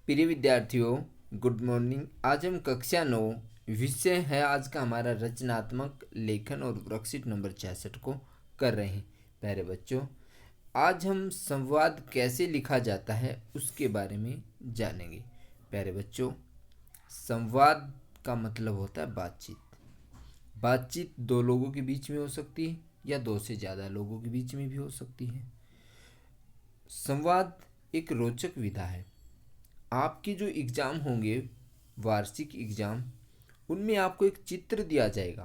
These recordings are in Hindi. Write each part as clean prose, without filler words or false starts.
प्रिय विद्यार्थियों, गुड मॉर्निंग। आज हम कक्षा 9 विषय है आज का हमारा रचनात्मक लेखन और वर्कशीट नंबर 66 को कर रहे हैं। प्यारे बच्चों, आज हम संवाद कैसे लिखा जाता है उसके बारे में जानेंगे। प्यारे बच्चों, संवाद का मतलब होता है बातचीत। बातचीत दो लोगों के बीच में हो सकती है या दो से ज़्यादा लोगों के बीच में भी हो सकती है। संवाद एक रोचक विधा है। आपके जो एग्ज़ाम होंगे, वार्षिक एग्ज़ाम, उनमें आपको एक चित्र दिया जाएगा।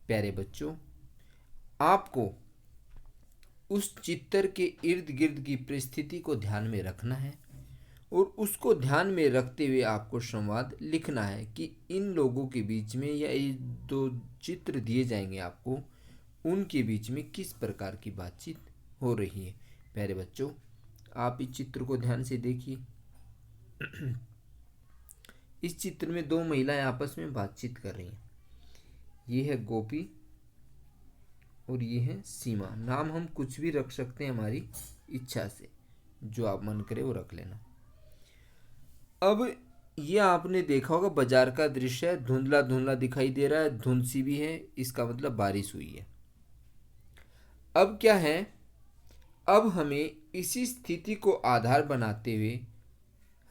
प्यारे बच्चों, आपको उस चित्र के इर्द गिर्द की परिस्थिति को ध्यान में रखना है और उसको ध्यान में रखते हुए आपको संवाद लिखना है कि इन लोगों के बीच में या ये दो चित्र दिए जाएंगे आपको, उनके बीच में किस प्रकार की बातचीत हो रही है। प्यारे बच्चों, आप इस चित्र को ध्यान से देखिए। इस चित्र में दो महिलाएं आपस में बातचीत कर रही हैं। ये है गोपी और ये है सीमा। नाम हम कुछ भी रख सकते हैं हमारी इच्छा से, जो आप मन करे वो रख लेना। अब ये आपने देखा होगा, बाजार का दृश्य है, धुंधला धुंधला दिखाई दे रहा है, धुंध सी भी है, इसका मतलब बारिश हुई है। अब क्या है, अब हमें इसी स्थिति को आधार बनाते हुए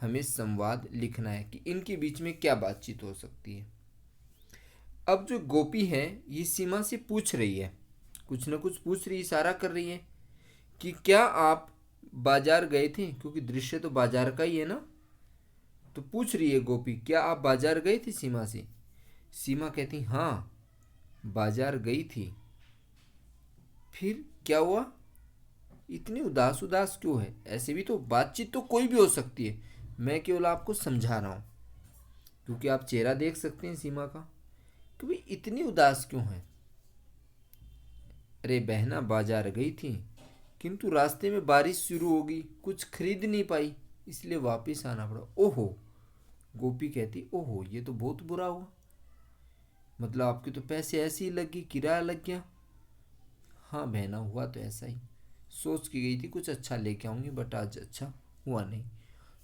हमें संवाद लिखना है कि इनके बीच में क्या बातचीत हो सकती है। अब जो गोपी है ये सीमा से पूछ रही है, कुछ ना कुछ पूछ रही, इशारा कर रही है कि क्या आप बाजार गए थे, क्योंकि दृश्य तो बाजार का ही है ना। तो पूछ रही है गोपी, क्या आप बाजार गए थे सीमा से। सीमा कहती हाँ, बाजार गई थी। फिर क्या हुआ, इतनी उदास उदास क्यों है। ऐसे भी तो बातचीत तो कोई भी हो सकती है, मैं केवल आपको समझा रहा हूँ, क्योंकि आप चेहरा देख सकते हैं सीमा का कि भाई इतनी उदास क्यों है। अरे बहना, बाजार गई थी किंतु रास्ते में बारिश शुरू हो गई, कुछ खरीद नहीं पाई, इसलिए वापस आना पड़ा। ओहो, गोपी कहती ओहो, ये तो बहुत बुरा हुआ। मतलब आपके तो पैसे ऐसे ही लग गए, किराया लग गया। हाँ बहना, हुआ तो ऐसा ही। सोच के गई थी कुछ अच्छा लेके आऊंगी, बट आज अच्छा हुआ नहीं।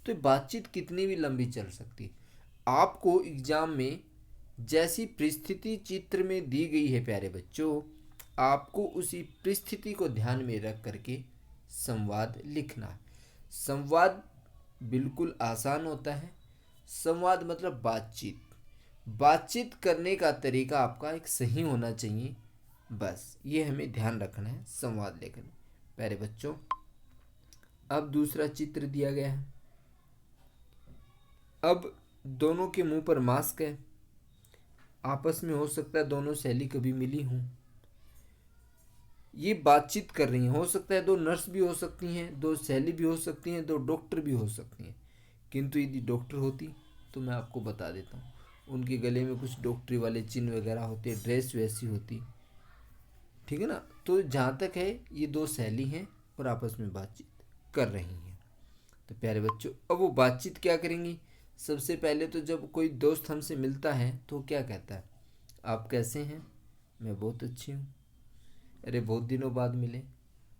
तो बातचीत कितनी भी लंबी चल सकती है। आपको एग्जाम में जैसी परिस्थिति चित्र में दी गई है प्यारे बच्चों, आपको उसी परिस्थिति को ध्यान में रख करके संवाद लिखना है। संवाद बिल्कुल आसान होता है। संवाद मतलब बातचीत। बातचीत करने का तरीका आपका एक सही होना चाहिए, बस ये हमें ध्यान रखना है संवाद लेखन में। प्यारे बच्चों, अब दूसरा चित्र दिया गया है। अब दोनों के मुंह पर मास्क है। आपस में हो सकता है दोनों सहेली कभी मिली हों, ये बातचीत कर रही हैं। हो सकता है दो नर्स भी हो सकती हैं, दो सहेली भी हो सकती हैं, दो डॉक्टर भी हो सकती हैं। किंतु यदि डॉक्टर होती तो मैं आपको बता देता हूँ, उनके गले में कुछ डॉक्टरी वाले चिन्ह वगैरह होते, ड्रेस वैसी होती, ठीक है ना। तो जहाँ तक है ये दो सहेली हैं और आपस में बातचीत कर रही हैं। तो प्यारे बच्चों, अब वो बातचीत क्या करेंगी। सबसे पहले तो जब कोई दोस्त हमसे मिलता है तो क्या कहता है, आप कैसे हैं। मैं बहुत अच्छी हूँ। अरे बहुत दिनों बाद मिले।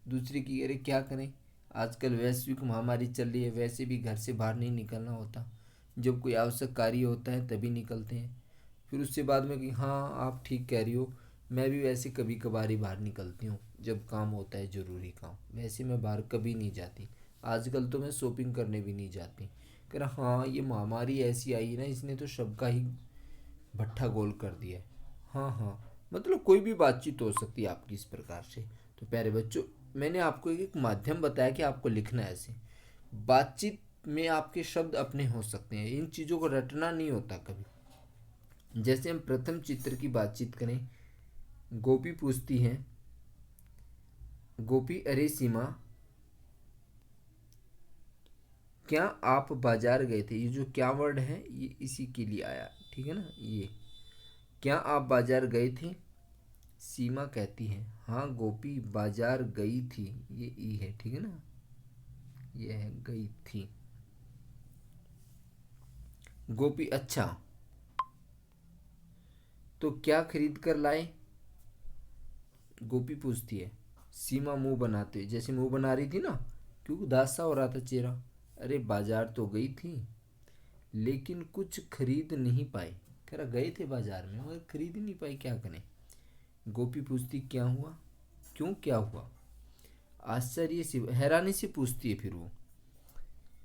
दूसरी की, अरे क्या करें, आजकल वैश्विक महामारी चल रही है, वैसे भी घर से बाहर नहीं निकलना होता, जब कोई आवश्यक कार्य होता है तभी निकलते हैं। फिर उससे बाद में कि हाँ आप ठीक कह रही हो, मैं भी वैसे कभी कभार ही बाहर निकलती हूँ जब काम होता है, ज़रूरी काम, वैसे मैं बाहर कभी नहीं जाती। आजकल तो मैं शॉपिंग करने भी नहीं जाती। कह रहा हाँ, ये महामारी ऐसी आई है ना, इसने तो सबका ही भट्ठा गोल कर दिया है। हाँ हाँ, मतलब कोई भी बातचीत हो सकती है आपकी इस प्रकार से। तो प्यारे बच्चों, मैंने आपको एक माध्यम बताया कि आपको लिखना है ऐसे। बातचीत में आपके शब्द अपने हो सकते हैं, इन चीज़ों को रटना नहीं होता कभी। जैसे हम प्रथम चित्र की बातचीत करें, गोपी पूछती है, गोपी अरे सीमा, क्या आप बाजार गए थे। ये जो क्या वर्ड है ये इसी के लिए आया, ठीक है ना। ये क्या आप बाजार गए थे। सीमा कहती है हाँ गोपी बाजार गई थी, ये ई है, ठीक है ना, ये है गई थी। गोपी अच्छा, तो क्या खरीद कर लाए। गोपी पूछती है। सीमा मुंह बनाते, जैसे मुंह बना रही थी ना, क्योंकि उदास सा हो रहा था चेहरा। अरे बाजार तो गई थी लेकिन कुछ खरीद नहीं पाई। कह रहा गए थे बाजार में मगर खरीद ही नहीं पाई, क्या करें। गोपी पूछती क्या हुआ, क्यों क्या हुआ। आश्चर्य से हैरानी से पूछती है फिर वो।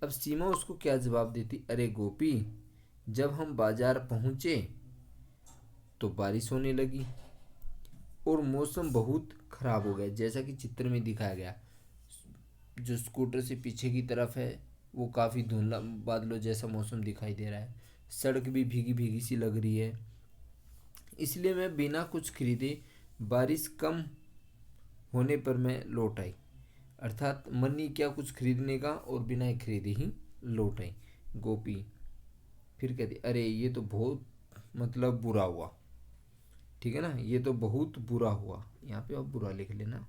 अब सीमा उसको क्या जवाब देती, अरे गोपी, जब हम बाजार पहुंचे तो बारिश होने लगी और मौसम बहुत खराब हो गया, जैसा कि चित्र में दिखाया गया। जो स्कूटर से पीछे की तरफ है वो काफ़ी धुंधला बादलों जैसा मौसम दिखाई दे रहा है। सड़क भी भीगी भीगी सी लग रही है। इसलिए मैं बिना कुछ खरीदे बारिश कम होने पर मैं लौट आई। अर्थात मन नहीं किया कुछ खरीदने का और बिना खरीदे ही लौट आई। गोपी फिर कहती अरे ये तो बहुत मतलब बुरा हुआ। ठीक है ना, ये तो बहुत बुरा हुआ, यहाँ पे आप बुरा लिख लेना।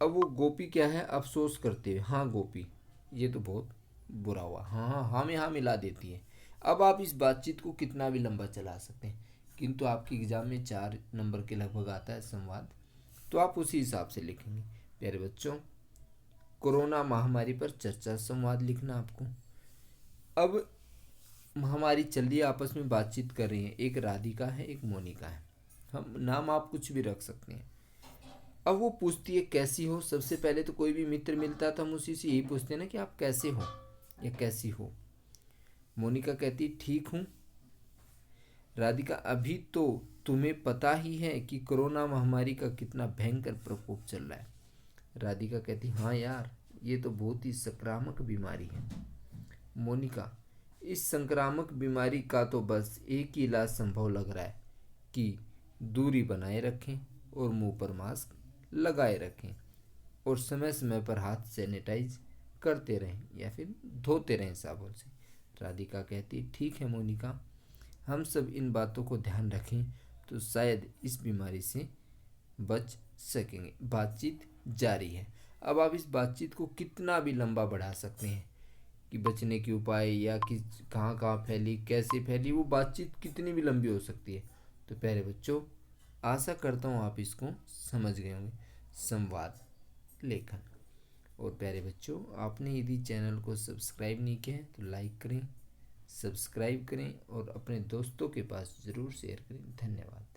अब वो गोपी क्या है, अफसोस करते हुए, हाँ गोपी ये तो बहुत बुरा हुआ, हाँ हाँ हाँ में हाँ मिला देती है। अब आप इस बातचीत को कितना भी लंबा चला सकते हैं, किंतु आपके एग्जाम में 4 नंबर के लगभग आता है संवाद, तो आप उसी हिसाब से लिखेंगे। प्यारे बच्चों, कोरोना महामारी पर चर्चा संवाद लिखना आपको। अब महामारी चल रही है, आपस में बातचीत कर रही है, एक राधिका है एक मोनिका है। हम नाम आप कुछ भी रख सकते हैं। अब वो पूछती है कैसी हो। सबसे पहले तो कोई भी मित्र मिलता है तो हम उसी से यही पूछते हैं ना कि आप कैसे हो या कैसी हो। मोनिका कहती ठीक हूँ। राधिका अभी तो तुम्हें पता ही है कि कोरोना महामारी का कितना भयंकर प्रकोप चल रहा है। राधिका कहती हाँ यार, ये तो बहुत ही संक्रामक बीमारी है। मोनिका इस संक्रामक बीमारी का तो बस एक ही इलाज संभव लग रहा है कि दूरी बनाए रखें और मुंह पर मास्क लगाए रखें और समय समय पर हाथ सैनिटाइज करते रहें या फिर धोते रहें साबुन से। राधिका कहती ठीक है मोनिका, हम सब इन बातों को ध्यान रखें तो शायद इस बीमारी से बच सकेंगे। बातचीत जारी है। अब आप इस बातचीत को कितना भी लंबा बढ़ा सकते हैं कि बचने के उपाय या कि कहाँ कहाँ फैली कैसे फैली, वो बातचीत कितनी भी लंबी हो सकती है। तो प्यारे बच्चों, आशा करता हूँ आप इसको समझ गए होंगे, संवाद लेखन। और प्यारे बच्चों, आपने यदि चैनल को सब्सक्राइब नहीं किया है तो लाइक करें, सब्सक्राइब करें और अपने दोस्तों के पास ज़रूर शेयर करें। धन्यवाद।